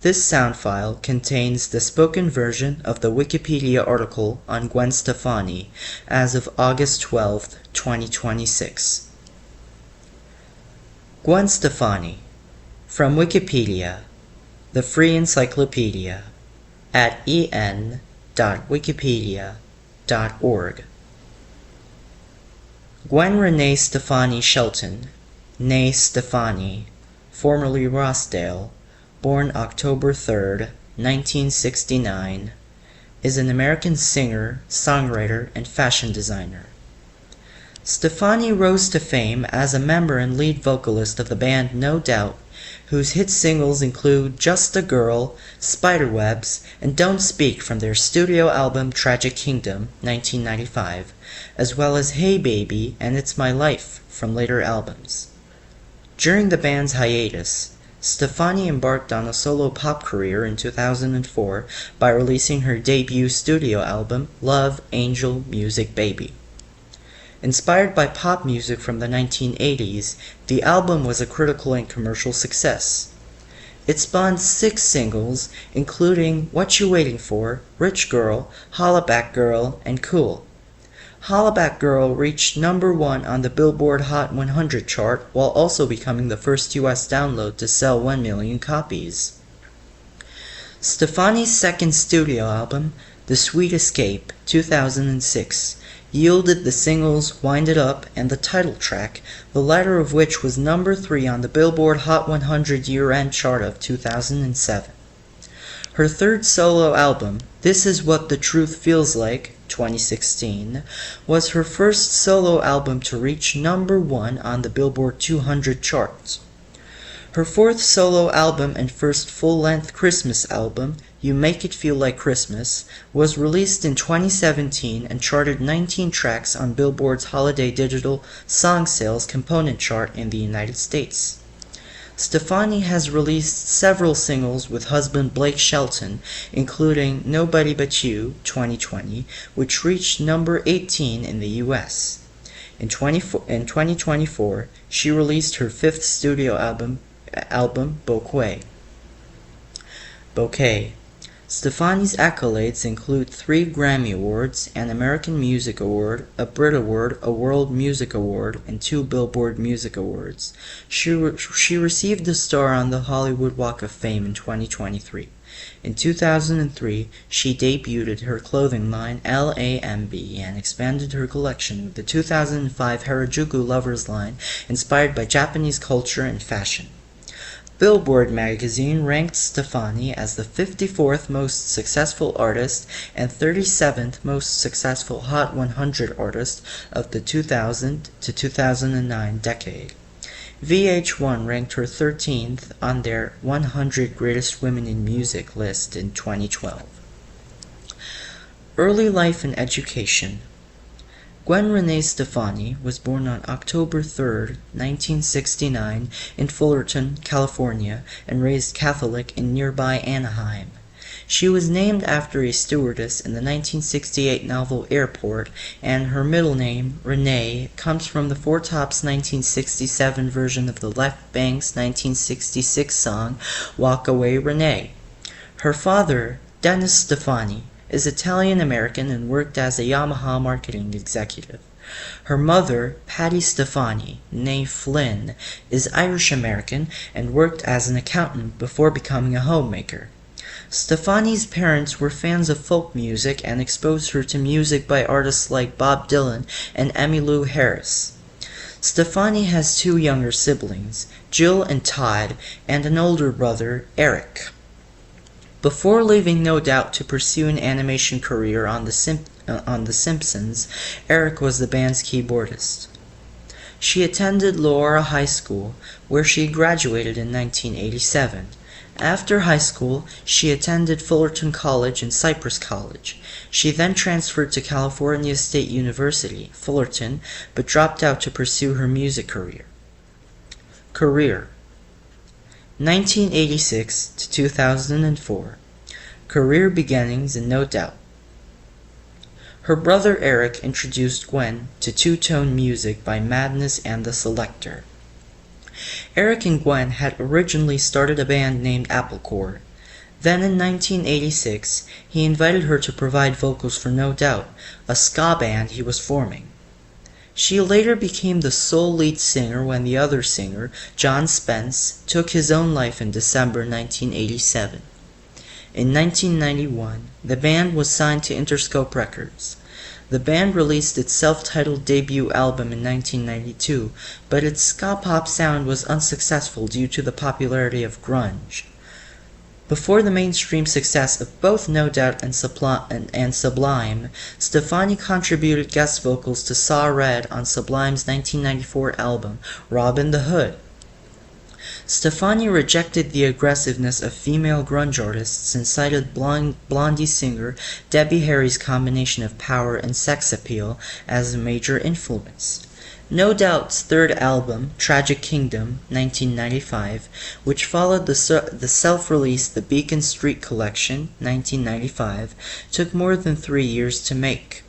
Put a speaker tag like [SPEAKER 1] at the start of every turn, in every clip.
[SPEAKER 1] This sound file contains the spoken version of the Wikipedia article on Gwen Stefani as of August 12, 2026. Gwen Stefani, from Wikipedia, the free encyclopedia, at en.wikipedia.org. Gwen Renee Stefani Shelton, née Stefani, formerly Rossdale, born October 3, 1969, is an American singer, songwriter, and fashion designer. Stefani rose to fame as a member and lead vocalist of the band No Doubt, whose hit singles include Just a Girl, Spiderwebs, and Don't Speak from their studio album Tragic Kingdom, 1995, as well as Hey Baby and It's My Life from later albums. During the band's hiatus, Stefani embarked on a solo pop career in 2004 by releasing her debut studio album Love, Angel, Music, Baby. Inspired by pop music from the 1980s, the album was a critical and commercial success. It spawned 6 singles, including What You Waiting For, Rich Girl, Holla Back Girl, and Cool. Holla Back Girl reached number 1 on the Billboard Hot 100 chart while also becoming the first US download to sell 1 million copies. Stefani's second studio album, The Sweet Escape, 2006, yielded the singles Wind It Up and the title track, the latter of which was number 3 on the Billboard Hot 100 year-end chart of 2007. Her third solo album, This Is What the Truth Feels Like, 2016, was her first solo album to reach number 1 on the Billboard 200 charts. Her fourth solo album and first full-length Christmas album, You Make It Feel Like Christmas, was released in 2017 and charted 19 tracks on Billboard's Holiday Digital Song Sales Component chart in the United States. Stefani has released several singles with husband Blake Shelton, including Nobody But You, 2020, which reached number 18 in the US. In 2024, she released her fifth studio album Bouquet. Stefani's accolades include 3 Grammy Awards, an American Music Award, a Brit Award, a World Music Award, and 2 Billboard Music Awards. She received a star on the Hollywood Walk of Fame in 2023. In 2003, she debuted her clothing line LAMB and expanded her collection with the 2005 Harajuku Lovers line inspired by Japanese culture and fashion. Billboard magazine ranked Stefani as the 54th most successful artist and 37th most successful Hot 100 artist of the 2000 to 2009 decade. VH1 ranked her 13th on their 100 Greatest Women in Music list in 2012. Early life and education. Gwen Renee Stefani was born on October 3, 1969 in Fullerton, California, and raised Catholic in nearby Anaheim. She was named after a stewardess in the 1968 novel Airport, and her middle name, Renee, comes from the Four Tops' 1967 version of the Left Bank's 1966 song Walk Away Renee. Her father, Dennis Stefani, is Italian-American and worked as a Yamaha marketing executive. Her mother, Patty Stefani, née Flynn, is Irish-American and worked as an accountant before becoming a homemaker. Stefani's parents were fans of folk music and exposed her to music by artists like Bob Dylan and Emmylou Harris. Stefani has 2 younger siblings, Jill and Todd, and an older brother, Eric. Before leaving No Doubt to pursue an animation career on The Simpsons, Eric was the band's keyboardist. She attended Loara High School, where she graduated in 1987. After high school, she attended Fullerton College and Cypress College. She then transferred to California State University, Fullerton, but dropped out to pursue her music career. 1986 to 2004. Career beginnings in No Doubt. Her brother Eric introduced Gwen to two-tone music by Madness and the Selector. Eric and Gwen had originally started a band named Applecore. Then in 1986, he invited her to provide vocals for No Doubt, a ska band he was forming. She later became the sole lead singer when the other singer, John Spence, took his own life in December 1987. In 1991, the band was signed to Interscope Records. The band released its self-titled debut album in 1992, but its ska pop sound was unsuccessful due to the popularity of grunge. Before the mainstream success of both No Doubt and Sublime, Stefani contributed guest vocals to Saw Red on Sublime's 1994 album, Robin the Hood. Stefani rejected the aggressiveness of female grunge artists and cited Blondie singer Debbie Harry's combination of power and sex appeal as a major influence. No Doubt's third album, Tragic Kingdom, 1995, which followed the self-released The Beacon Street Collection, 1995, took more than 3 years to make.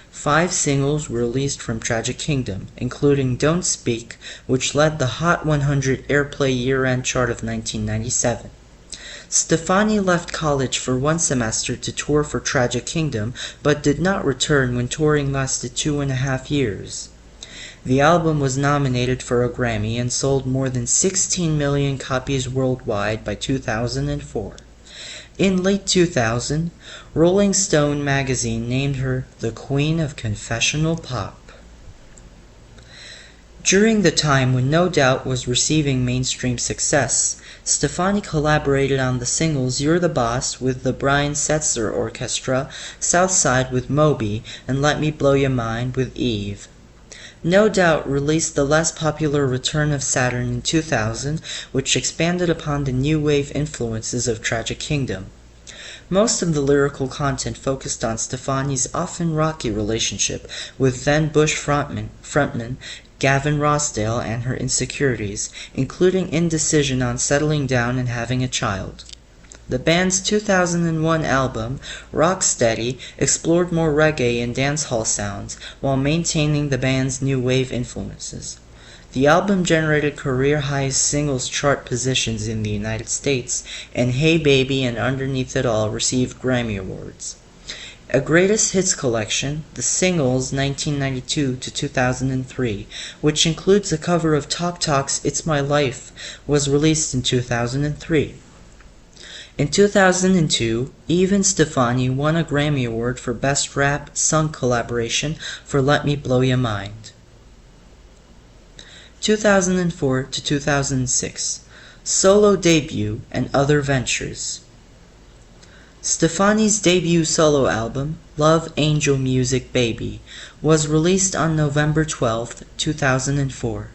[SPEAKER 1] 5 singles were released from Tragic Kingdom, including Don't Speak, which led the Hot 100 Airplay year-end chart of 1997. Stefani left college for 1 semester to tour for Tragic Kingdom, but did not return when touring lasted 2.5 years. The album was nominated for a Grammy and sold more than 16 million copies worldwide by 2004. In late 2000, Rolling Stone magazine named her the Queen of Confessional Pop. During the time when No Doubt was receiving mainstream success, Stefani collaborated on the singles You're the Boss with the Brian Setzer Orchestra, Southside with Moby, and Let Me Blow Your Mind with Eve. No Doubt released the less popular Return of Saturn in 2000, which expanded upon the new wave influences of Tragic Kingdom. Most of the lyrical content focused on Stefani's often rocky relationship with then Bush frontman Gavin Rossdale and her insecurities, including indecision on settling down and having a child. The band's 2001 album, Rocksteady, explored more reggae and dancehall sounds, while maintaining the band's new wave influences. The album generated career-high singles chart positions in the United States, and Hey Baby and Underneath It All received Grammy Awards. A greatest hits collection, The Singles 1992 to 2003, which includes a cover of Talk Talk's It's My Life, was released in 2003. In 2002, Eve and Stefani won a Grammy Award for Best Rap Sung Collaboration for Let Me Blow Your Mind. 2004 to 2006, Solo Debut and Other Ventures. Stefani's debut solo album, Love Angel Music Baby, was released on November 12, 2004.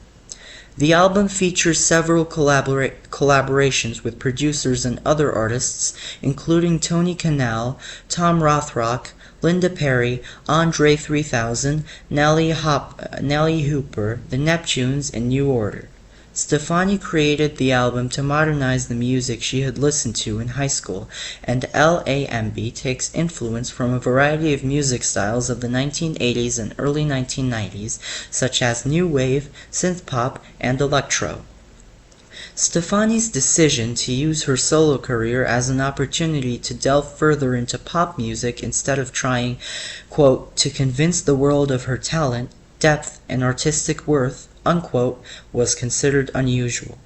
[SPEAKER 1] The album features several collaborations with producers and other artists, including Tony Kanal, Tom Rothrock, Linda Perry, Andre 3000, Nelly Hooper, The Neptunes, and New Order. Stefani created the album to modernize the music she had listened to in high school, and LAMB takes influence from a variety of music styles of the 1980s and early 1990s, such as new wave, synthpop, and electro. Stefani's decision to use her solo career as an opportunity to delve further into pop music instead of trying, quote, to convince the world of her talent, depth, and artistic worth, unquote, was considered unusual.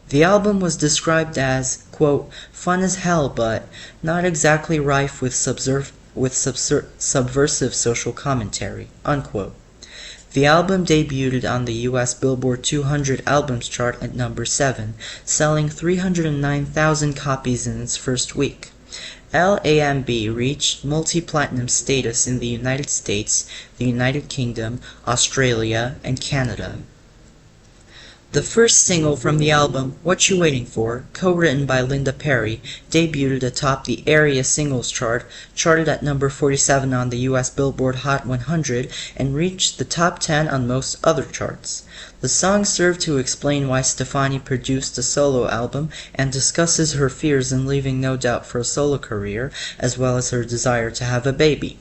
[SPEAKER 1] The album was described as, quote, fun as hell but not exactly rife with subversive social commentary, unquote. The album debuted on the US Billboard 200 Albums chart at number 7, selling 309,000 copies in its first week. LAMB reached multi-platinum status in the United States, the United Kingdom, Australia, and Canada. The first single from the album, What You Waiting For, co-written by Linda Perry, debuted atop the Area Singles Chart, charted at number 47 on the US Billboard Hot 100, and reached the top 10 on most other charts. The song served to explain why Stefani produced a solo album and discusses her fears in leaving No Doubt for a solo career, as well as her desire to have a baby.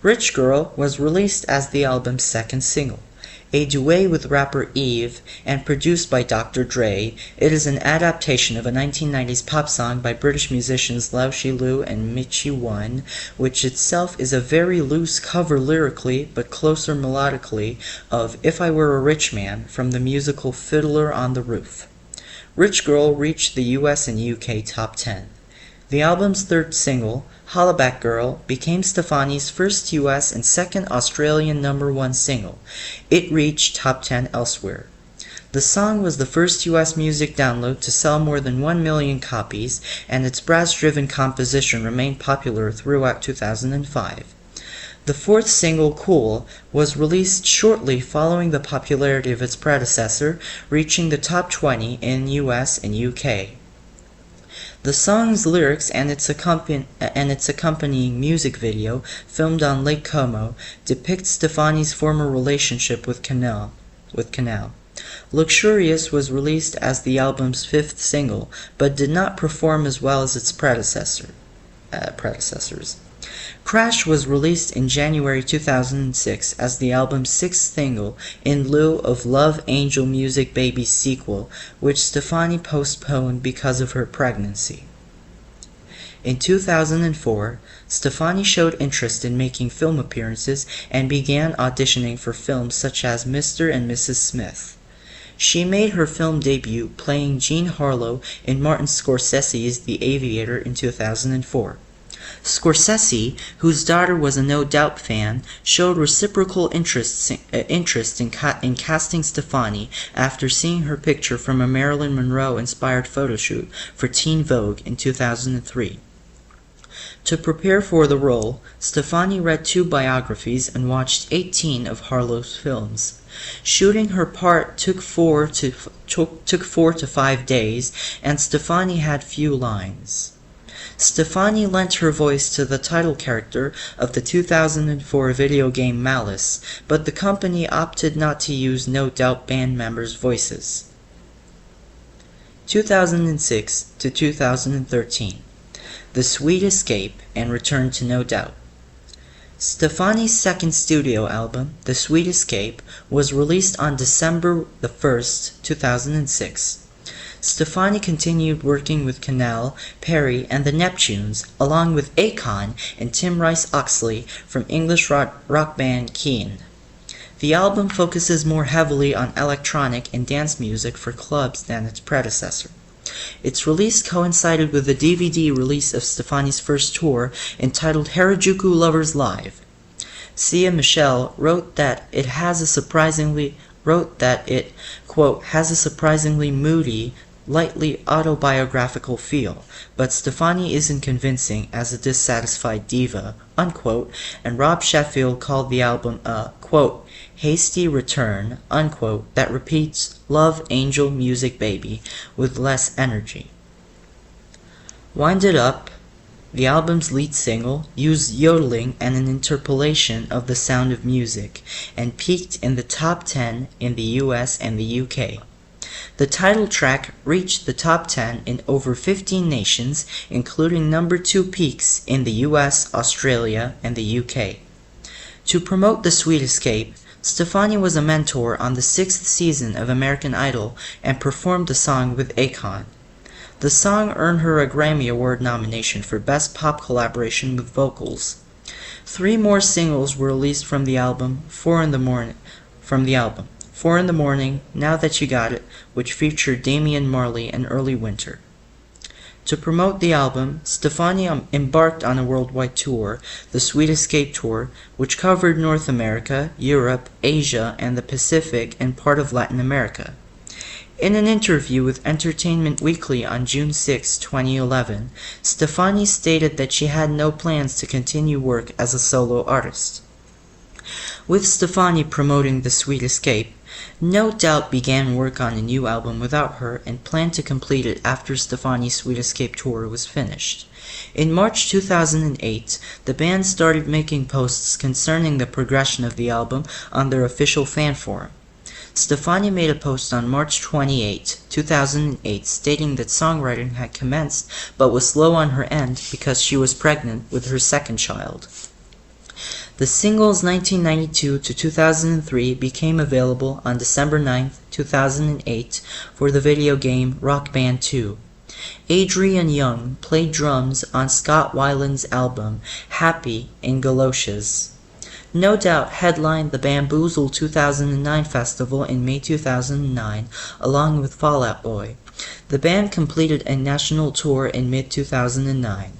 [SPEAKER 1] Rich Girl was released as the album's second single. A duet with rapper Eve, and produced by Dr. Dre, it is an adaptation of a 1990s pop song by British musicians Lau Shilu and Michi One, which itself is a very loose cover lyrically, but closer melodically, of If I Were a Rich Man from the musical Fiddler on the Roof. Rich Girl reached the US and UK top 10. The album's third single, Hollaback Girl, became Stefani's first US and second Australian #1 single. It reached top 10 elsewhere. The song was the first US music download to sell more than 1 million copies, and its brass-driven composition remained popular throughout 2005. The fourth single, Cool, was released shortly following the popularity of its predecessor, reaching the top 20 in US and UK. The song's lyrics and its accompanying music video, filmed on Lake Como, depict Stefani's former relationship with Canal. Luxurious was released as the album's fifth single, but did not perform as well as its predecessors. Crash was released in January 2006 as the album's sixth single in lieu of Love Angel Music Baby's sequel, which Stefani postponed because of her pregnancy. In 2004, Stefani showed interest in making film appearances and began auditioning for films such as Mr. and Mrs. Smith. She made her film debut playing Jean Harlow in Martin Scorsese's The Aviator in 2004. Scorsese, whose daughter was a No Doubt fan, showed reciprocal interest in casting Stefani after seeing her picture from a Marilyn Monroe-inspired photoshoot for Teen Vogue in 2003. To prepare for the role, Stefani read 2 biographies and watched 18 of Harlow's films. Shooting her part took 4 to 5 days, and Stefani had few lines. Stefani lent her voice to the title character of the 2004 video game Malice, but the company opted not to use No Doubt band members' voices. 2006 to 2013. The Sweet Escape and Return to No Doubt. Stefani's second studio album, The Sweet Escape, was released on December 1st, 2006. Stefani continued working with Canal, Perry, and the Neptunes, along with Akon and Tim Rice-Oxley from English rock band Keane. The album focuses more heavily on electronic and dance music for clubs than its predecessor. Its release coincided with the DVD release of Stefani's first tour, entitled Harajuku Lovers Live. Sia Michelle wrote that it, quote, has a surprisingly moody, lightly autobiographical feel, but Stefani isn't convincing as a dissatisfied diva, unquote, and Rob Sheffield called the album a, quote, hasty return, unquote, that repeats Love Angel Music Baby with less energy. Wind It Up, the album's lead single, used yodeling and an interpolation of The Sound of Music, and peaked in the top 10 in the US and the UK. The title track reached the top 10 in over 15 nations, including number 2 peaks in the US, Australia, and the UK. To promote The Sweet Escape, Stefani was a mentor on the 6th season of American Idol and performed the song with Akon. The song earned her a Grammy Award nomination for Best Pop Collaboration with Vocals. 3 more singles were released from the album, 4 in the Morning, Now That You Got It, which featured Damian Marley and Early Winter. To promote the album, Stefani embarked on a worldwide tour, the Sweet Escape Tour, which covered North America, Europe, Asia, and the Pacific, and part of Latin America. In an interview with Entertainment Weekly on June 6, 2011, Stefani stated that she had no plans to continue work as a solo artist. With Stefani promoting The Sweet Escape, No Doubt began work on a new album without her and planned to complete it after Stefani's Sweet Escape tour was finished. In March 2008, the band started making posts concerning the progression of the album on their official fan forum. Stefani made a post on March 28, 2008 stating that songwriting had commenced but was slow on her end because she was pregnant with her second child. The singles 1992 to 2003 became available on December 9, 2008 for the video game Rock Band 2. Adrian Young played drums on Scott Weiland's album Happy in Galoshes. No Doubt headlined the Bamboozle 2009 festival in May 2009 along with Fall Out Boy. The band completed a national tour in mid-2009.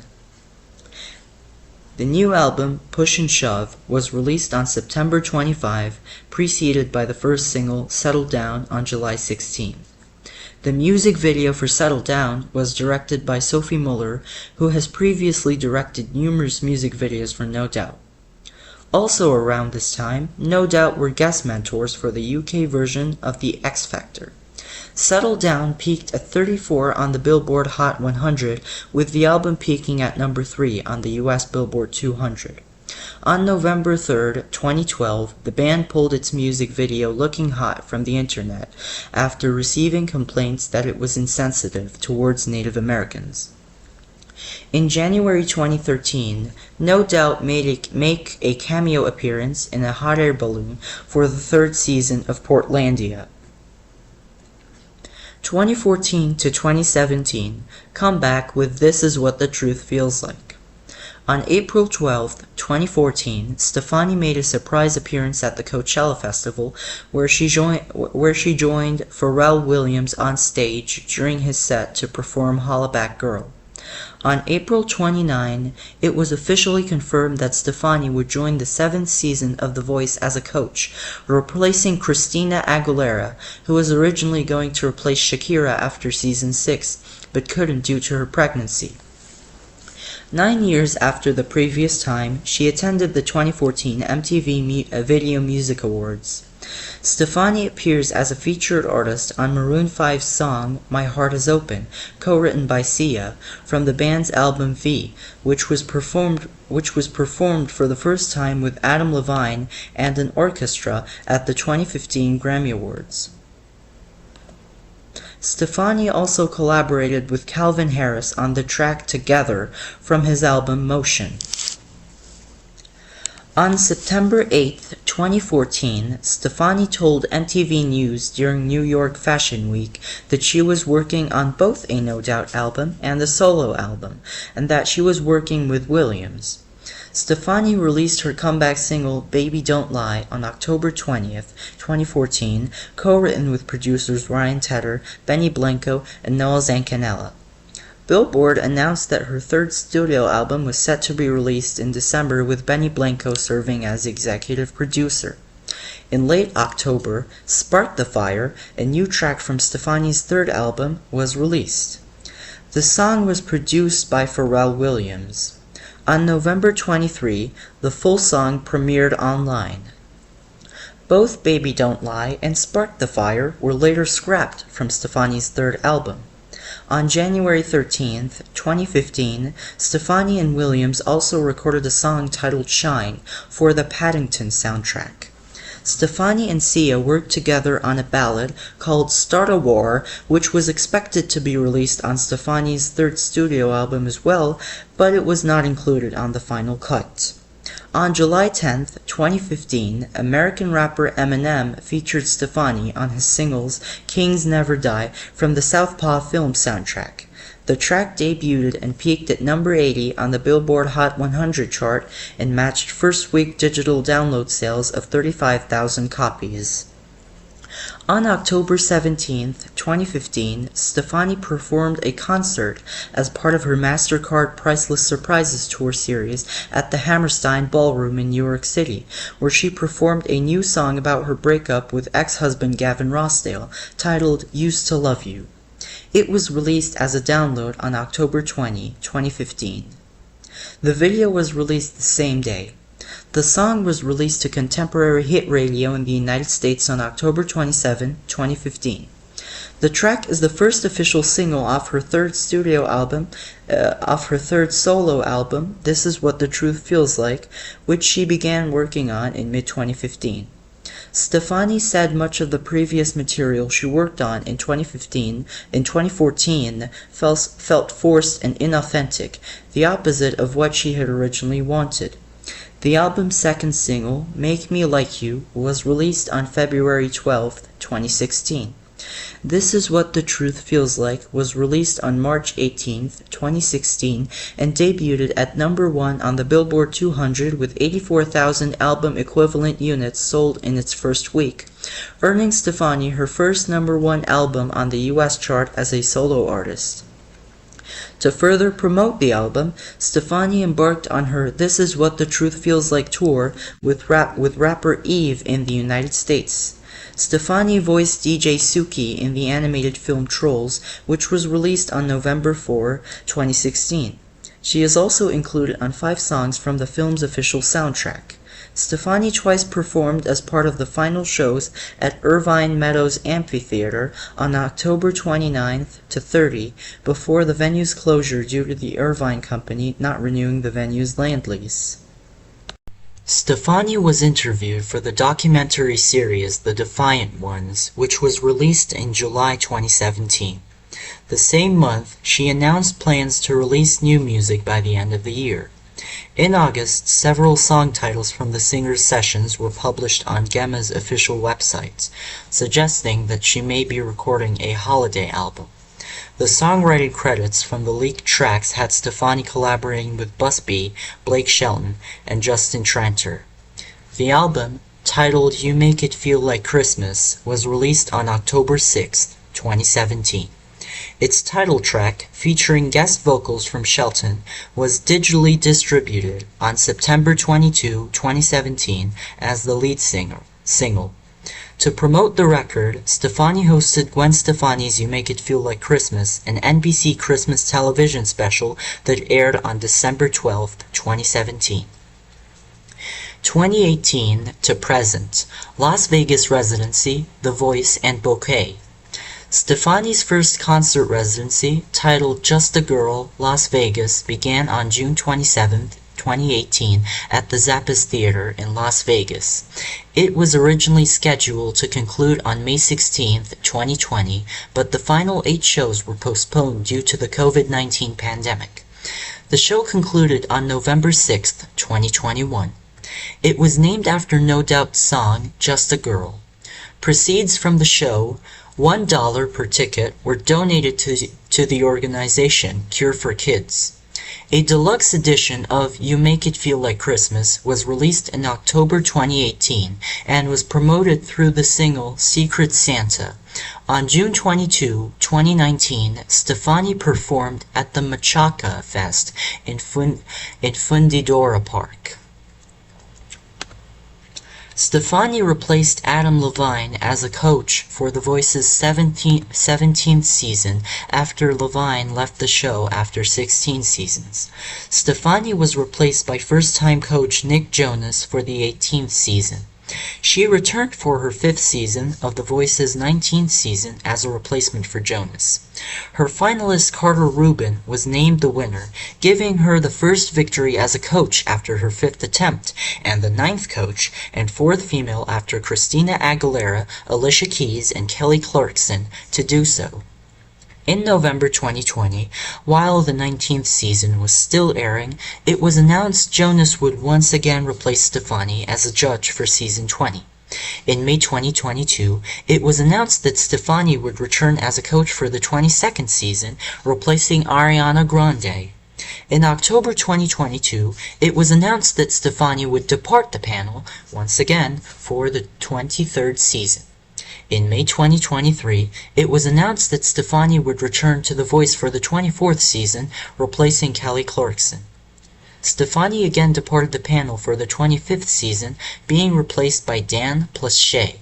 [SPEAKER 1] The new album, Push and Shove, was released on September 25, preceded by the first single, Settle Down, on July 16. The music video for Settle Down was directed by Sophie Muller, who has previously directed numerous music videos for No Doubt. Also around this time, No Doubt were guest mentors for the UK version of The X Factor. Settle Down peaked at 34 on the Billboard Hot 100, with the album peaking at number 3 on the US Billboard 200. On November 3, 2012, the band pulled its music video Looking Hot from the internet after receiving complaints that it was insensitive towards Native Americans. In January 2013, No Doubt make a cameo appearance in a hot air balloon for the third season of Portlandia. 2014 to 2017, come back with This Is What the Truth Feels Like. On April 12, 2014, Stefani made a surprise appearance at the Coachella Festival where she joined Pharrell Williams on stage during his set to perform Holla Back Girl. On April 29, it was officially confirmed that Stefani would join the 7th season of The Voice as a coach, replacing Christina Aguilera, who was originally going to replace Shakira after season 6, but couldn't due to her pregnancy. 9 years after the previous time, she attended the 2014 MTV Video Music Awards. Stefani appears as a featured artist on Maroon 5's song My Heart Is Open, co-written by Sia, from the band's album V, which was performed for the first time with Adam Levine and an orchestra at the 2015 Grammy Awards. Stefani also collaborated with Calvin Harris on the track Together from his album Motion. On September 8, 2014, Stefani told MTV News during New York Fashion Week that she was working on both a No Doubt album and a solo album, and that she was working with Williams. Stefani released her comeback single Baby Don't Lie on October 20th, 2014, co-written with producers Ryan Tedder, Benny Blanco, and Noel Zancanella. Billboard announced that her third studio album was set to be released in December with Benny Blanco serving as executive producer. In late October, Spark the Fire, a new track from Stefani's third album, was released. The song was produced by Pharrell Williams. On November 23, the full song premiered online. Both Baby Don't Lie and Spark the Fire were later scrapped from Stefani's third album. On January 13, 2015, Stefani and Williams also recorded a song titled Shine for the Paddington soundtrack. Stefani and Sia worked together on a ballad called Start a War, which was expected to be released on Stefani's third studio album as well, but it was not included on the final cut. On July 10, 2015, American rapper Eminem featured Stefani on his singles Kings Never Die from the Southpaw film soundtrack. The track debuted and peaked at number 80 on the Billboard Hot 100 chart and matched first-week digital download sales of 35,000 copies. On October 17, 2015, Stefani performed a concert as part of her MasterCard Priceless Surprises tour series at the Hammerstein Ballroom in New York City, where she performed a new song about her breakup with ex-husband Gavin Rossdale, titled Used to Love You. It was released as a download on October 20, 2015. The video was released the same day. The song was released to contemporary hit radio in the United States on October 27, 2015. The track is the first official single off her third solo album, This Is What the Truth Feels Like, which she began working on in mid-2015. Stefani said much of the previous material she worked on in 2014 felt forced and inauthentic, the opposite of what she had originally wanted. The album's second single, Make Me Like You, was released on February 12, 2016. This Is What the Truth Feels Like was released on March 18, 2016, and debuted at number 1 on the Billboard 200 with 84,000 album equivalent units sold in its first week, earning Stefani her first number 1 album on the US chart as a solo artist. To further promote the album, Stefani embarked on her This Is What the Truth Feels Like tour with rapper Eve in the United States. Stefani voiced DJ Suki in the animated film Trolls, which was released on November 4, 2016. She is also included on 5 songs from the film's official soundtrack. Stefani twice performed as part of the final shows at Irvine Meadows Amphitheater on October 29th to 30 before the venue's closure due to the Irvine Company not renewing the venue's land lease. Stefani was interviewed for the documentary series The Defiant Ones, which was released in July 2017. The same month, she announced plans to release new music by the end of the year. In August, several song titles from the singer's sessions were published on Gemma's official website, suggesting that she may be recording a holiday album. The songwriting credits from the leaked tracks had Stefani collaborating with Busby, Blake Shelton, and Justin Tranter. The album, titled You Make It Feel Like Christmas, was released on October 6, 2017. Its title track, featuring guest vocals from Shelton, was digitally distributed on September 22, 2017 as the lead single. To promote the record, Stefani hosted Gwen Stefani's You Make It Feel Like Christmas, an NBC Christmas television special that aired on December 12, 2017. 2018 to present, Las Vegas residency, The Voice, and Bouquet. Stefani's first concert residency, titled Just a Girl, Las Vegas, began on June 27, 2018 at the Zappas Theater in Las Vegas. It was originally scheduled to conclude on May 16, 2020, but the final 8 shows were postponed due to the COVID-19 pandemic. The show concluded on November 6, 2021. It was named after No Doubt's song, Just a Girl. Proceeds from the show, $1 per ticket, were donated to the organization Cure for Kids. A deluxe edition of You Make It Feel Like Christmas was released in October 2018 and was promoted through the single Secret Santa. On June 22, 2019, Stefani performed at the Machaca Fest in Fundidora Park. Stefani replaced Adam Levine as a coach for The Voice's 17th season after Levine left the show after 16 seasons. Stefani was replaced by first-time coach Nick Jonas for the 18th season. She returned for her 5th season of The Voice's 19th season as a replacement for Jonas. Her finalist Carter Rubin was named the winner, giving her the first victory as a coach after her 5th attempt, and the 9th coach and 4th female after Christina Aguilera, Alicia Keys, and Kelly Clarkson to do so. In November 2020, while the 19th season was still airing, it was announced Jonas would once again replace Stefani as a judge for season 20. In May 2022, it was announced that Stefani would return as a coach for the 22nd season, replacing Ariana Grande. In October 2022, it was announced that Stefani would depart the panel once again for the 23rd season. In May 2023, it was announced that Stefani would return to The Voice for the 24th season, replacing Kelly Clarkson. Stefani again departed the panel for the 25th season, being replaced by Dan plus Shay.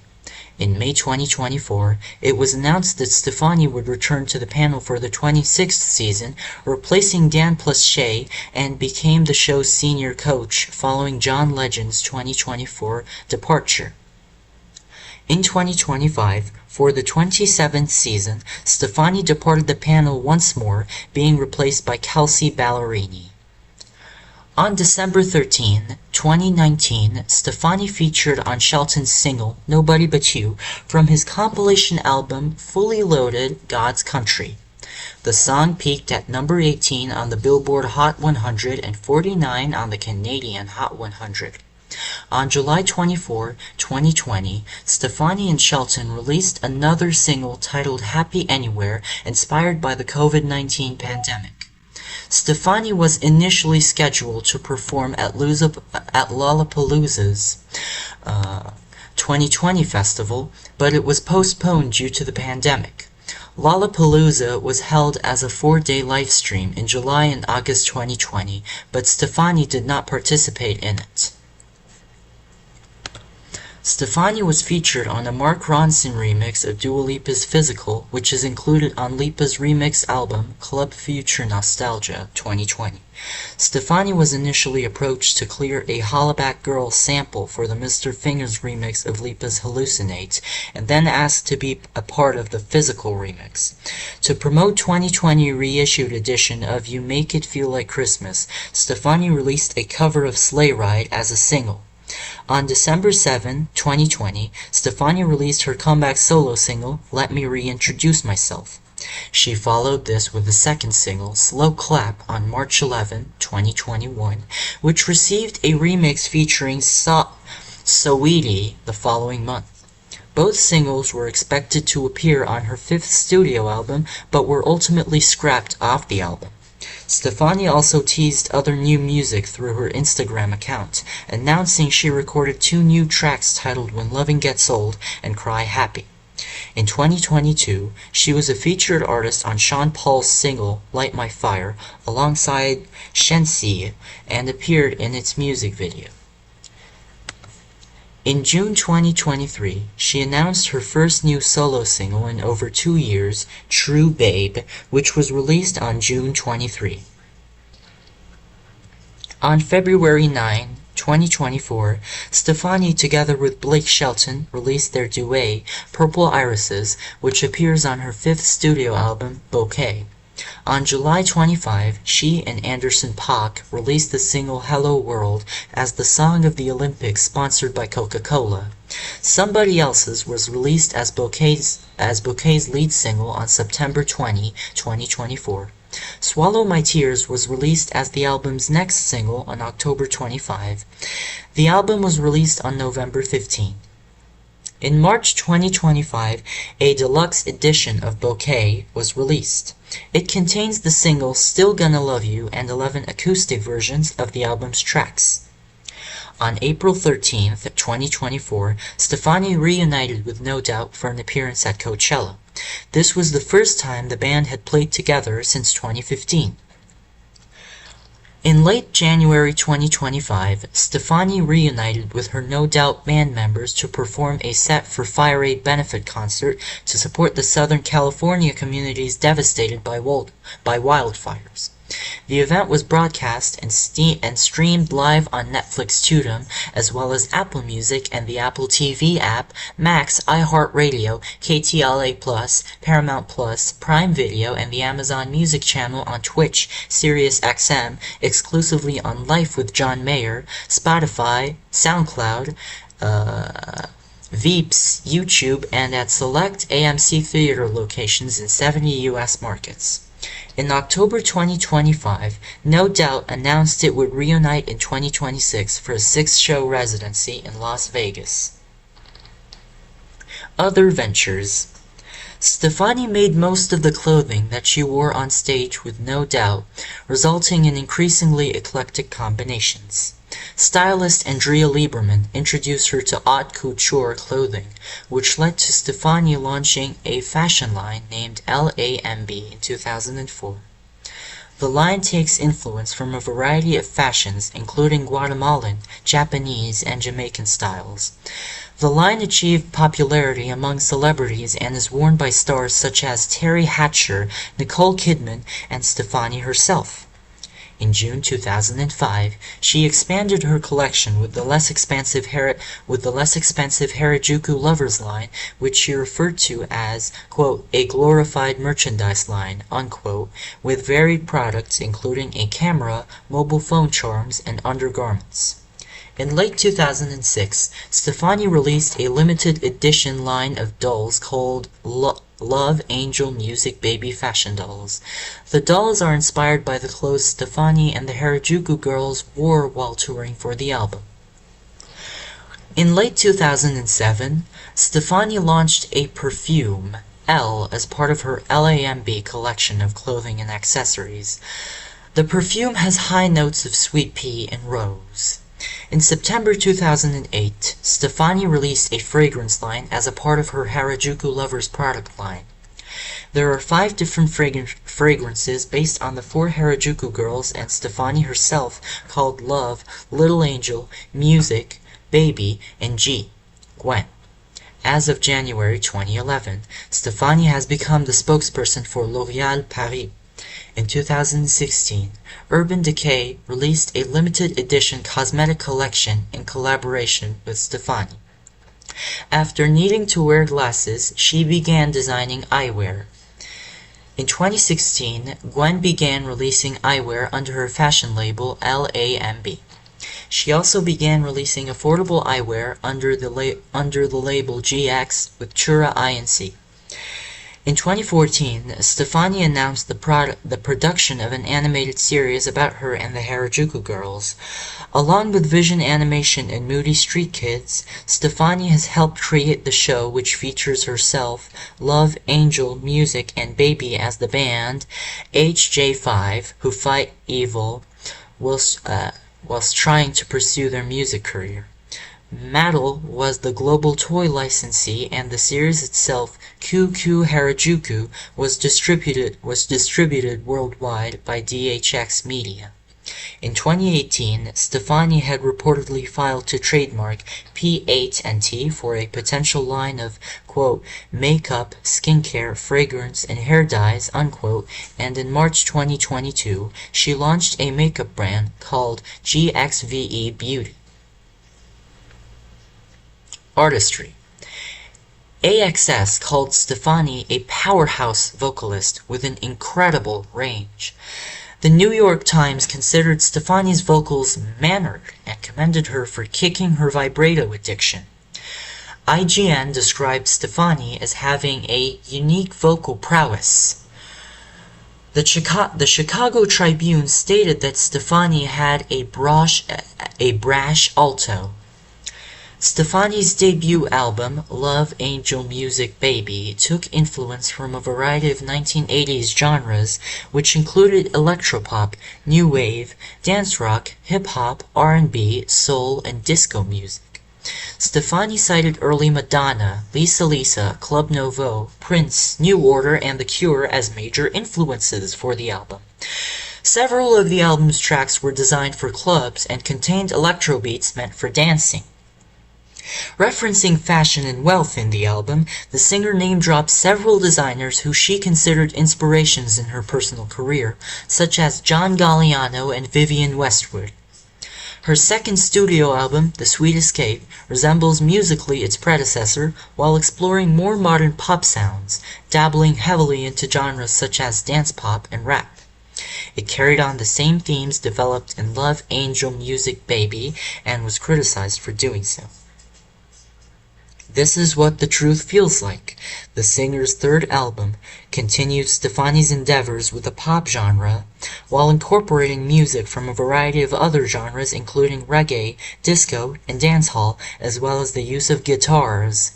[SPEAKER 1] In May 2024, it was announced that Stefani would return to the panel for the 26th season, replacing Dan plus Shay, and became the show's senior coach following John Legend's 2024 departure. In 2025, for the 27th season, Stefani departed the panel once more, being replaced by Kelsey Ballerini. On December 13, 2019, Stefani featured on Shelton's single, Nobody But You, from his compilation album Fully Loaded, God's Country.
[SPEAKER 2] The song peaked at number 18 on the Billboard Hot 100 and 49 on the Canadian Hot 100. On July 24, 2020, Stefani and Shelton released another single titled Happy Anywhere, inspired by the COVID-19 pandemic. Stefani was initially scheduled to perform at Lollapalooza's 2020 festival, but it was postponed due to the pandemic. Lollapalooza was held as a 4-day live stream in July and August 2020, but Stefani did not participate in it. Stefani was featured on a Mark Ronson remix of Dua Lipa's Physical, which is included on Lipa's remix album Club Future Nostalgia 2020. Stefani was initially approached to clear a Hollaback Girl sample for the Mr. Fingers remix of Lipa's Hallucinate, and then asked to be a part of the Physical remix. To promote 2020 reissued edition of You Make It Feel Like Christmas, Stefani released a cover of Sleigh Ride as a single. On December 7, 2020, Stefani released her comeback solo single, Let Me Reintroduce Myself. She followed this with the second single, Slow Clap, on March 11, 2021, which received a remix featuring Saweetie the following month. Both singles were expected to appear on her fifth studio album, but were ultimately scrapped off the album. Stefani also teased other new music through her Instagram account, announcing she recorded 2 new tracks titled When Loving Gets Old and Cry Happy. In 2022, she was a featured artist on Sean Paul's single Light My Fire alongside Shensi and appeared in its music video. In June 2023, she announced her first new solo single in over 2 years, True Babe, which was released on June 23. On February 9, 2024, Stefani together with Blake Shelton released their duet, Purple Irises, which appears on her 5th studio album, Bouquet. On July 25, she and Anderson .Paak released the single Hello World as the Song of the Olympics sponsored by Coca-Cola. Somebody Else's was released as Bouquet's lead single on September 20, 2024. Swallow My Tears was released as the album's next single on October 25. The album was released on November 15. In March 2025, a deluxe edition of Bouquet was released. It contains the singles Still Gonna Love You and 11 acoustic versions of the album's tracks. On April 13, 2024, Stefani reunited with No Doubt for an appearance at Coachella. This was the first time the band had played together since 2015. In late January 2025, Stefani reunited with her No Doubt band members to perform a set for Fire Aid benefit concert to support the Southern California communities devastated by wildfires. The event was broadcast and streamed live on Netflix Tudum, as well as Apple Music and the Apple TV app, Max, iHeartRadio, KTLA+, Paramount+, Prime Video, and the Amazon Music channel on Twitch, SiriusXM, exclusively on Life with John Mayer, Spotify, SoundCloud, Veeps, YouTube, and at select AMC Theater locations in 70 U.S. markets. In October 2025, No Doubt announced it would reunite in 2026 for a 6-show residency in Las Vegas. Other ventures. Stefani made most of the clothing that she wore on stage with No Doubt, resulting in increasingly eclectic combinations. Stylist Andrea Lieberman introduced her to haute couture clothing, which led to Stefani launching a fashion line named LAMB in 2004. The line takes influence from a variety of fashions, including Guatemalan, Japanese, and Jamaican styles. The line achieved popularity among celebrities and is worn by stars such as Terry Hatcher, Nicole Kidman, and Stefani herself. In June 2005, she expanded her collection with the less expensive Harajuku Lovers line, which she referred to as, quote, a glorified merchandise line, unquote, with varied products including a camera, mobile phone charms, and undergarments. In late 2006, Stefani released a limited edition line of dolls called Love, Angel, Music, Baby fashion dolls. The dolls are inspired by the clothes Stefani and the Harajuku girls wore while touring for the album. In late 2007, Stefani launched a perfume, L, as part of her LAMB collection of clothing and accessories. The perfume has high notes of sweet pea and rose. In September 2008, Stefani released a fragrance line as a part of her Harajuku Lovers product line. There are 5 different fragrances based on the 4 Harajuku girls and Stefani herself called Love, Little Angel, Music, Baby, and Gwen. As of January 2011, Stefani has become the spokesperson for L'Oréal Paris. In 2016, Urban Decay released a limited edition cosmetic collection in collaboration with Stefani. After needing to wear glasses, she began designing eyewear. In 2016, Gwen began releasing eyewear under her fashion label LAMB. She also began releasing affordable eyewear under the label GX with Chura INC. In 2014, Stefani announced the production of an animated series about her and the Harajuku girls. Along with Vision Animation and Moody Street Kids, Stefani has helped create the show, which features herself, Love, Angel, Music, and Baby as the band, HJ5, who fight evil whilst trying to pursue their music career. Mattel was the global toy licensee, and the series itself, QQ Harajuku, was distributed worldwide by DHX Media. In 2018, Stefani had reportedly filed to trademark P8&T for a potential line of, quote, makeup, skincare, fragrance, and hair dyes, unquote, and in March 2022, she launched a makeup brand called GXVE Beauty. Artistry. AXS called Stefani a powerhouse vocalist with an incredible range. The New York Times considered Stefani's vocals mannered and commended her for kicking her vibrato addiction. IGN described Stefani as having a unique vocal prowess. The Chicago Tribune stated that Stefani had a brash alto. Stefani's debut album, Love, Angel, Music, Baby, took influence from a variety of 1980s genres, which included electropop, new wave, dance rock, hip-hop, R&B, soul, and disco music. Stefani cited early Madonna, Lisa, Club Nouveau, Prince, New Order, and The Cure as major influences for the album. Several of the album's tracks were designed for clubs and contained electro beats meant for dancing. Referencing fashion and wealth in the album, the singer name-dropped several designers who she considered inspirations in her personal career, such as John Galliano and Vivienne Westwood. Her second studio album, The Sweet Escape, resembles musically its predecessor while exploring more modern pop sounds, dabbling heavily into genres such as dance pop and rap. It carried on the same themes developed in Love, Angel, Music, Baby, and was criticized for doing so. This Is What the Truth Feels Like, the singer's third album, continued Stefani's endeavors with the pop genre, while incorporating music from a variety of other genres including reggae, disco, and dancehall, as well as the use of guitars.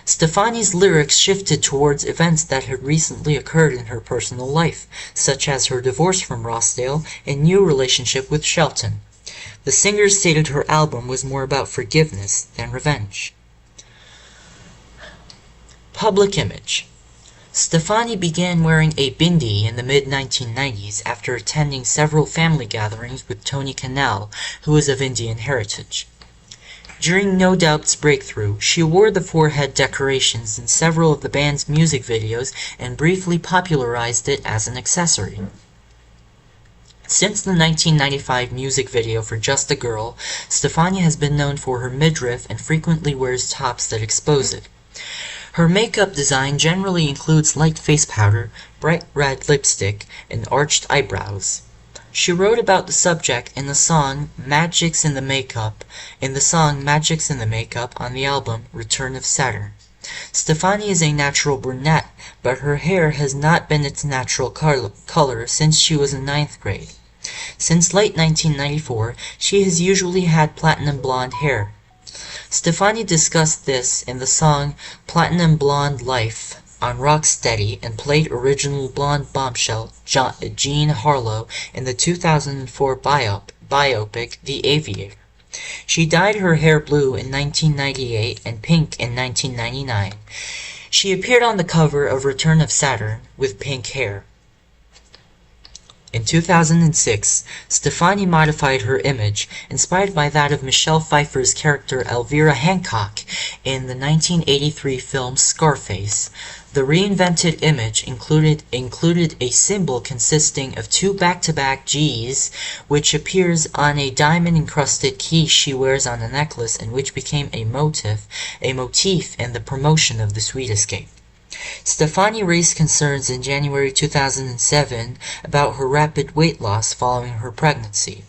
[SPEAKER 2] Stefani's lyrics shifted towards events that had recently occurred in her personal life, such as her divorce from Rossdale and new relationship with Shelton. The singer stated her album was more about forgiveness than revenge. Public image. Stefani began wearing a bindi in the mid-1990s after attending several family gatherings with Tony Kanal, who is of Indian heritage. During No Doubt's breakthrough, she wore the forehead decorations in several of the band's music videos and briefly popularized it as an accessory. Since the 1995 music video for Just a Girl, Stefani has been known for her midriff and frequently wears tops that expose it. Her makeup design generally includes light face powder, bright red lipstick, and arched eyebrows. She wrote about the subject in the song Magics in the Makeup on the album Return of Saturn. Stefani is a natural brunette, but her hair has not been its natural color since she was in ninth grade. Since late 1994, she has usually had platinum blonde hair. Stefani discussed this in the song "Platinum Blonde Life" on Rocksteady and played original blonde bombshell Jean Harlow in the 2004 biopic The Aviator. She dyed her hair blue in 1998 and pink in 1999. She appeared on the cover of Return of Saturn with pink hair. In 2006, Stefani modified her image, inspired by that of Michelle Pfeiffer's character Elvira Hancock in the 1983 film Scarface. The reinvented image included a symbol consisting of two back-to-back G's, which appears on a diamond-encrusted key she wears on a necklace and which became a motif in the promotion of the Sweet Escape. Stefani raised concerns in January 2007 about her rapid weight loss following her pregnancy.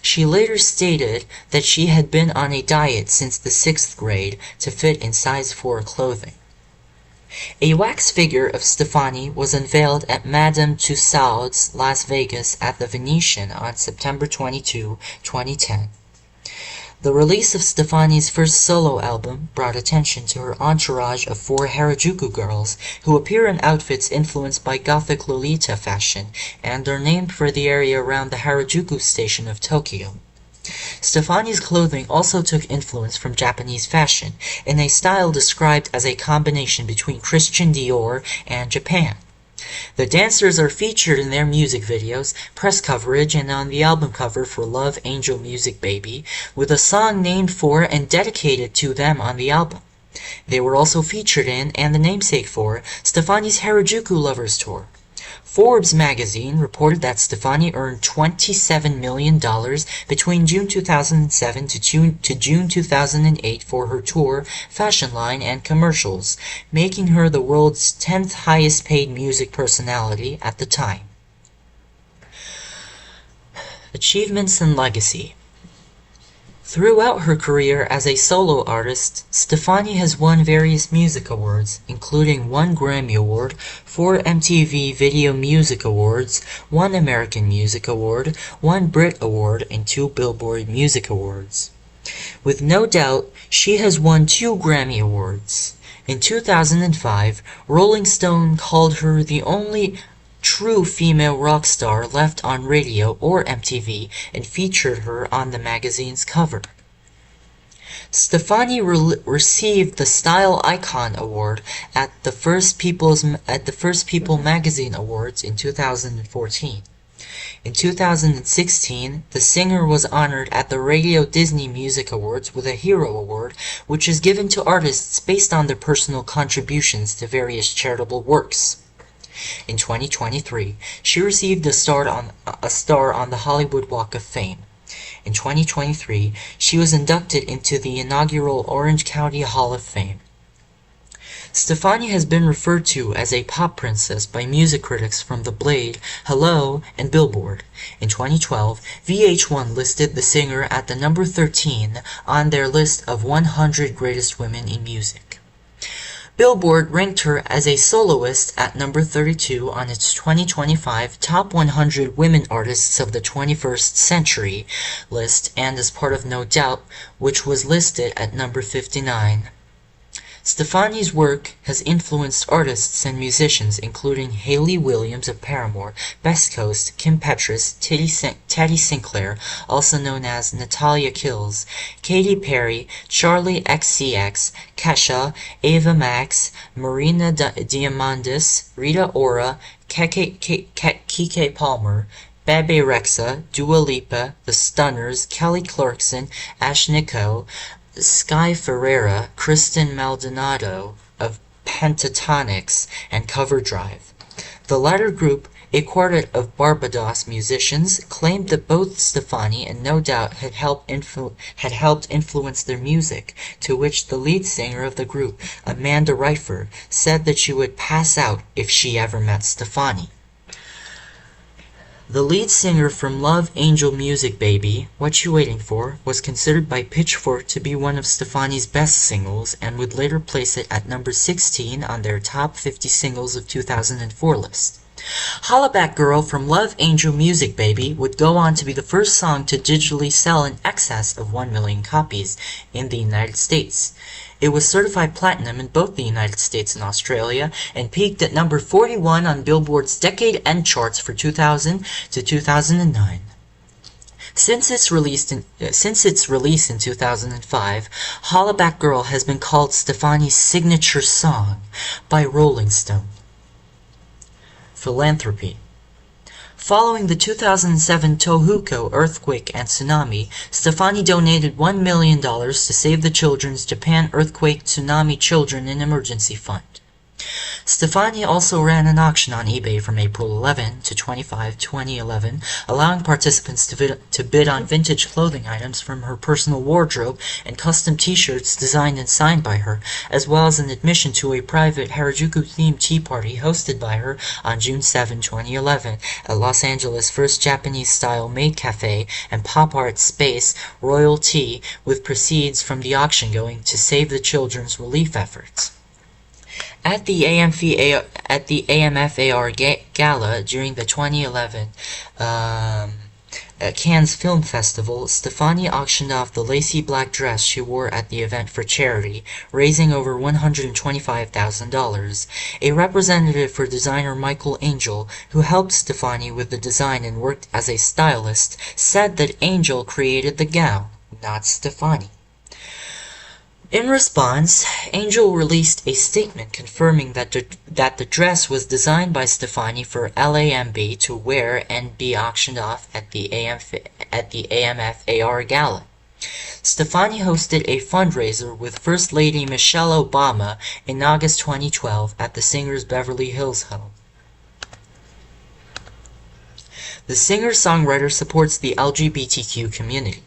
[SPEAKER 2] She later stated that she had been on a diet since the 6th grade to fit in size 4 clothing. A wax figure of Stefani was unveiled at Madame Tussauds, Las Vegas at the Venetian on September 22, 2010. The release of Stefani's first solo album brought attention to her entourage of 4 Harajuku girls, who appear in outfits influenced by Gothic Lolita fashion and are named for the area around the Harajuku station of Tokyo. Stefani's clothing also took influence from Japanese fashion, in a style described as a combination between Christian Dior and Japan. The dancers are featured in their music videos, press coverage, and on the album cover for Love Angel Music Baby, with a song named for and dedicated to them on the album. They were also featured in, and the namesake for, Stefani's Harajuku Lovers Tour. Forbes magazine reported that Stefani earned $27 million between June 2007 to June 2008 for her tour, fashion line, and commercials, making her the world's 10th highest paid music personality at the time. Achievements and legacy. Throughout her career as a solo artist, Stefani has won various music awards, including 1 Grammy Award, 4 MTV Video Music Awards, 1 American Music Award, 1 Brit Award, and 2 Billboard Music Awards. With No Doubt, she has won 2 Grammy Awards. In 2005, Rolling Stone called her the only true female rock star left on radio or MTV and featured her on the magazine's cover. Stefani received the Style Icon Award at the First People Magazine Awards in 2014. In 2016, the singer was honored at the Radio Disney Music Awards with a Hero Award, which is given to artists based on their personal contributions to various charitable works. In 2023, she received a star on the Hollywood Walk of Fame. In 2023, she was inducted into the inaugural Orange County Hall of Fame. Stefani has been referred to as a pop princess by music critics from The Blade, Hello, and Billboard. In 2012, VH1 listed the singer at the number 13 on their list of 100 greatest women in music. Billboard ranked her as a soloist at number 32 on its 2025 Top 100 Women Artists of the 21st Century list, and as part of No Doubt, which was listed at number 59. Stefani's work has influenced artists and musicians including Hayley Williams of Paramore, Best Coast, Kim Petras, Teddy Sinclair, also known as Natalia Kills, Katy Perry, Charlie XCX, Kesha, Ava Max, Marina Diamandis, Rita Ora, Keke Palmer, Bebe Rexha, Dua Lipa, The Stunners, Kelly Clarkson, Ashnikko, Sky Ferreira, Kristen Maldonado of Pentatonix, and Cover Drive. The latter group, a quartet of Barbados musicians, claimed that both Stefani and No Doubt had helped influence their music, to which the lead singer of the group, Amanda Reifer, said that she would pass out if she ever met Stefani. The lead singer from Love Angel Music Baby, What You Waiting For, was considered by Pitchfork to be one of Stefani's best singles and would later place it at number 16 on their top 50 singles of 2004 list. Hollaback Girl from Love Angel Music Baby would go on to be the first song to digitally sell in excess of 1 million copies in the United States. It was certified platinum in both the United States and Australia and peaked at number 41 on Billboard's decade-end charts for 2000 to 2009. Since its release in 2005, Hollaback Girl has been called Stefani's signature song by Rolling Stone. Philanthropy. Following the 2007 Tohoku earthquake and tsunami, Stefani donated $1 million to Save the Children's Japan Earthquake Tsunami Children in Emergency Fund. Stefani also ran an auction on eBay from April 11 to 25, 2011, allowing participants to bid on vintage clothing items from her personal wardrobe and custom t-shirts designed and signed by her, as well as an admission to a private Harajuku-themed tea party hosted by her on June 7, 2011, at Los Angeles' first Japanese-style maid cafe and pop art space, Royal Tea, with proceeds from the auction going to Save the Children's relief efforts. At the AMFAR Gala during the 2011 Cannes Film Festival, Stefani auctioned off the lacy black dress she wore at the event for charity, raising over $125,000. A representative for designer Michael Angel, who helped Stefani with the design and worked as a stylist, said that Angel created the gown, not Stefani. In response, Angel released a statement confirming that the dress was designed by Stefani for LAMB to wear and be auctioned off at the AMFAR Gala. Stefani hosted a fundraiser with First Lady Michelle Obama in August 2012 at the singer's Beverly Hills home. The singer-songwriter supports the LGBTQ community.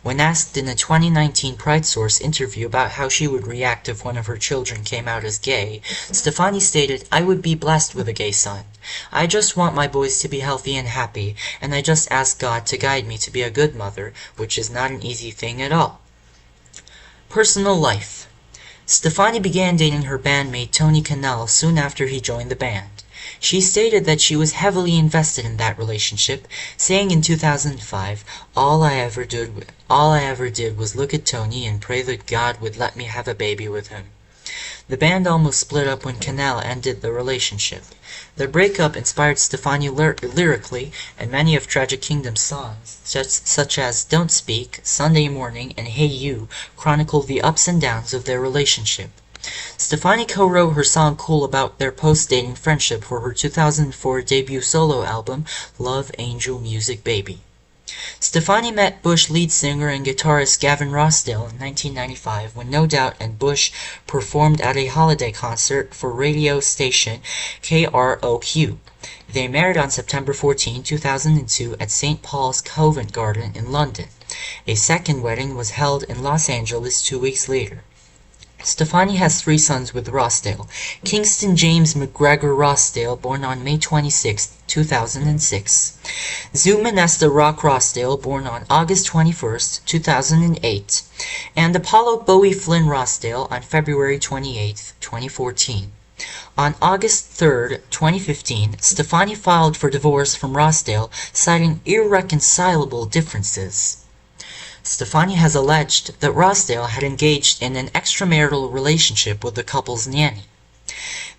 [SPEAKER 2] When asked in a 2019 PrideSource interview about how she would react if one of her children came out as gay, Stefani stated, "I would be blessed with a gay son. I just want my boys to be healthy and happy, and I just ask God to guide me to be a good mother, which is not an easy thing at all." Personal life. Stefani began dating her bandmate Tony Kanal soon after he joined the band. She stated that she was heavily invested in that relationship, saying in 2005, all I ever did was look at Tony and pray that God would let me have a baby with him." The band almost split up when Kanal ended the relationship. Their breakup inspired Stefani lyrically, and many of Tragic Kingdom's songs, such as Don't Speak, Sunday Morning, and Hey You, chronicle the ups and downs of their relationship. Stefani co-wrote her song Cool about their post-dating friendship for her 2004 debut solo album, Love Angel Music Baby. Stefani met Bush lead singer and guitarist Gavin Rossdale in 1995 when No Doubt and Bush performed at a holiday concert for radio station KROQ. They married on September 14, 2002 at St. Paul's Covent Garden in London. A second wedding was held in Los Angeles 2 weeks later. Stefani has 3 sons with Rossdale. Kingston James McGregor Rossdale, born on May 26, 2006. Zuman Esther Rock Rossdale, born on August 21, 2008. And Apollo Bowie Flynn Rossdale on February 28, 2014. On August 3, 2015, Stefani filed for divorce from Rossdale, citing irreconcilable differences. Stefani has alleged that Rossdale had engaged in an extramarital relationship with the couple's nanny.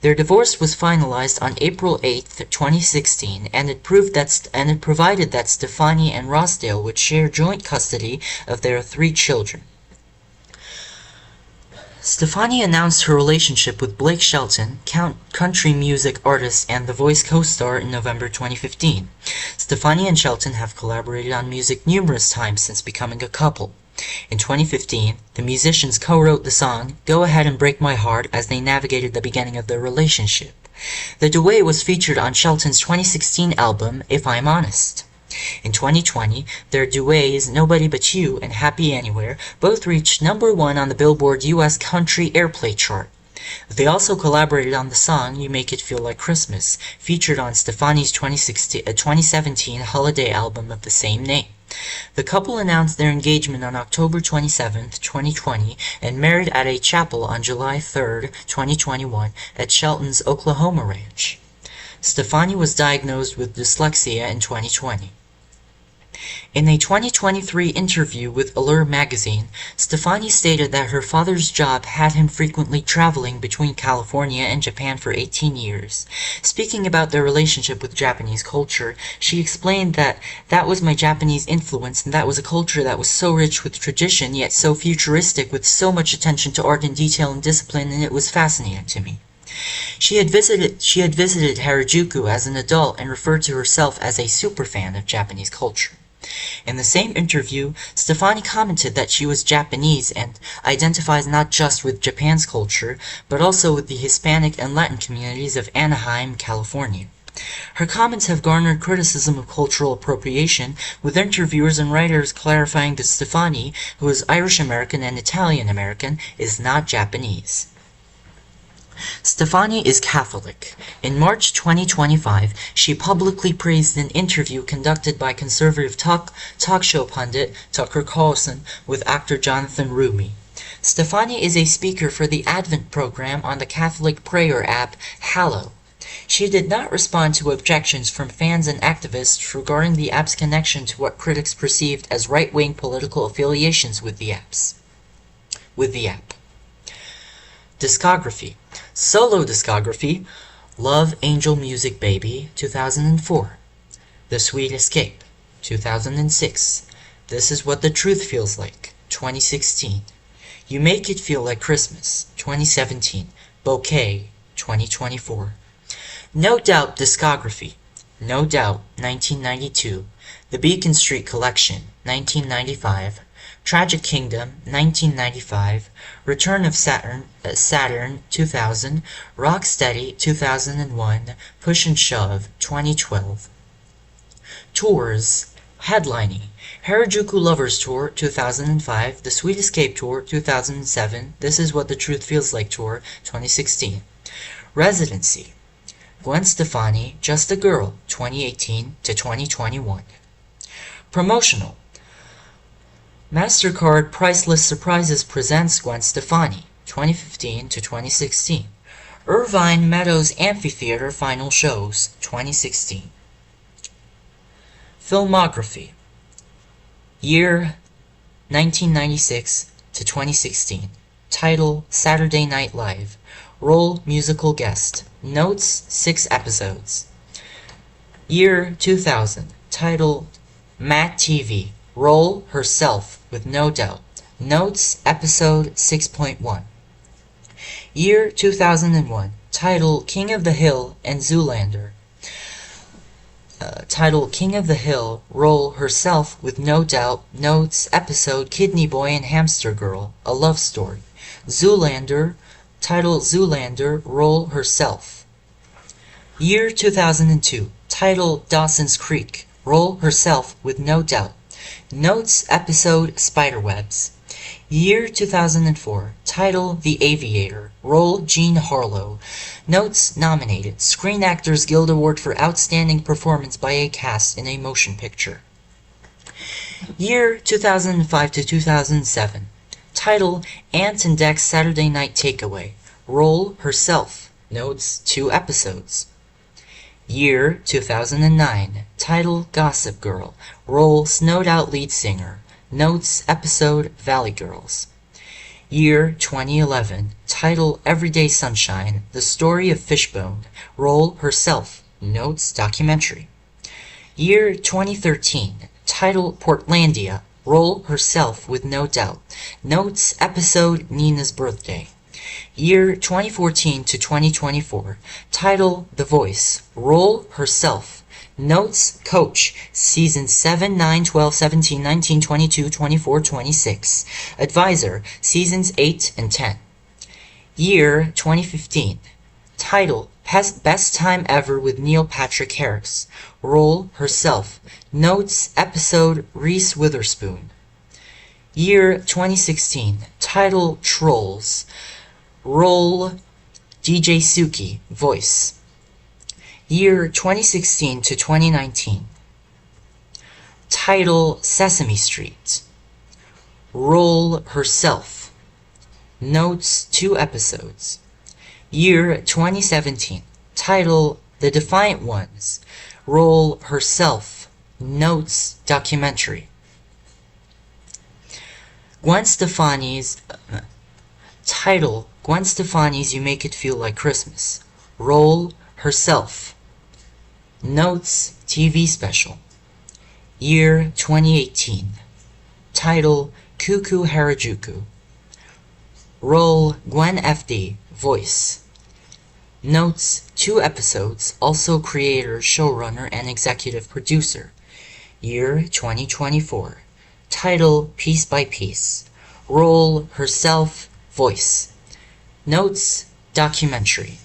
[SPEAKER 2] Their divorce was finalized on April 8, 2016, and it provided that Stefani and Rossdale would share joint custody of their 3 children. Stefani announced her relationship with Blake Shelton, country music artist and The Voice co-star, in November 2015. Stefani and Shelton have collaborated on music numerous times since becoming a couple. In 2015, the musicians co-wrote the song Go Ahead and Break My Heart as they navigated the beginning of their relationship. The duet was featured on Shelton's 2016 album, If I'm Honest. In 2020, their duets Nobody But You and Happy Anywhere both reached #1 on the Billboard US Country Airplay chart. They also collaborated on the song You Make It Feel Like Christmas, featured on Stefani's 2017 holiday album of the same name. The couple announced their engagement on October 27, 2020, and married at a chapel on July 3, 2021, at Shelton's Oklahoma ranch. Stefani was diagnosed with dyslexia in 2020. In a 2023 interview with Allure magazine, Stefani stated that her father's job had him frequently traveling between California and Japan for 18 years. Speaking about their relationship with Japanese culture, she explained that was my Japanese influence, and that was a culture that was so rich with tradition yet so futuristic with so much attention to art and detail and discipline, and it was fascinating to me. She had visited Harajuku as an adult and referred to herself as a superfan of Japanese culture. In the same interview, Stefani commented that she was Japanese and identifies not just with Japan's culture, but also with the Hispanic and Latin communities of Anaheim, California. Her comments have garnered criticism of cultural appropriation, with interviewers and writers clarifying that Stefani, who is Irish-American and Italian-American, is not Japanese. Stefani is Catholic. In March 2025, she publicly praised an interview conducted by conservative talk show pundit Tucker Carlson with actor Jonathan Rumi. Stefani is a speaker for the Advent program on the Catholic prayer app Hallow. She did not respond to objections from fans and activists regarding the app's connection to what critics perceived as right-wing political affiliations with the app. Discography. Solo discography: Love Angel Music Baby, 2004. The Sweet Escape, 2006. This Is What the Truth Feels Like, 2016. You Make It Feel Like Christmas, 2017. Bouquet, 2024. No Doubt discography: No Doubt, 1992. The Beacon Street Collection, 1995. Tragic Kingdom, 1995, Return of Saturn, 2000, Rocksteady, 2001, Push and Shove, 2012. Tours. Headlining: Harajuku Lovers Tour, 2005, The Sweet Escape Tour, 2007, This Is What the Truth Feels Like Tour, 2016. Residency: Gwen Stefani, Just a Girl, 2018 to 2021. Promotional: MasterCard Priceless Surprises presents Gwen Stefani, 2015 to 2016. Irvine Meadows Amphitheater Final Shows, 2016. Filmography: Year 1996 to 2016. Title: Saturday Night Live. Role: Musical Guest. Notes: 6 episodes. Year 2000. Title: Matt TV. Role: Herself, with No Doubt. Notes: Episode 6.1. Year 2001. Title: King of the Hill and Zoolander. Title: King of the Hill. Role: Herself, with No Doubt. Notes: Episode: Kidney Boy and Hamster Girl, a love story. Zoolander. Title: Zoolander. Role: Herself. Year 2002. Title: Dawson's Creek. Role: Herself, with No Doubt. Notes: Episode: Spiderwebs. Year 2004. Title: The Aviator. Role: Jean Harlow. Notes: Nominated: Screen Actors Guild Award for Outstanding Performance by a Cast in a Motion Picture. Year 2005 to 2007. Title: Ant and Dec's Saturday Night Takeaway. Role: Herself. Notes: 2 episodes. Year 2009. Title: Gossip Girl. Role: Snowed Out Lead Singer. Notes: Episode: Valley Girls. Year 2011. Title: Everyday Sunshine. The Story of Fishbone. Role: Herself. Notes: Documentary. Year 2013. Title: Portlandia. Role: Herself, with No Doubt. Notes: Episode: Nina's Birthday. Year 2014 to 2024. Title: The Voice. Role: Herself. Notes: Coach. Seasons 7, 9, 12, 17, 19, 22, 24, 26. Advisor. Seasons 8 and 10. Year 2015. Title: Best Time Ever with Neil Patrick Harris. Role: Herself. Notes: Episode: Reese Witherspoon. Year 2016. Title: Trolls. Role: DJ Suki, voice. Year 2016 to 2019. Title Sesame Street. Role herself. Notes 2 episodes. Year 2017. Title The Defiant Ones. Role herself. Notes documentary. Gwen Stefani's title Gwen Stefani's You Make It Feel Like Christmas. Role herself. Notes TV special. Year 2018. Title Cuckoo Harajuku. Role Gwen FD, voice. Notes 2 episodes, also creator, showrunner, and executive producer. Year 2024. Title Piece by Piece. Role herself, voice. Notes documentary.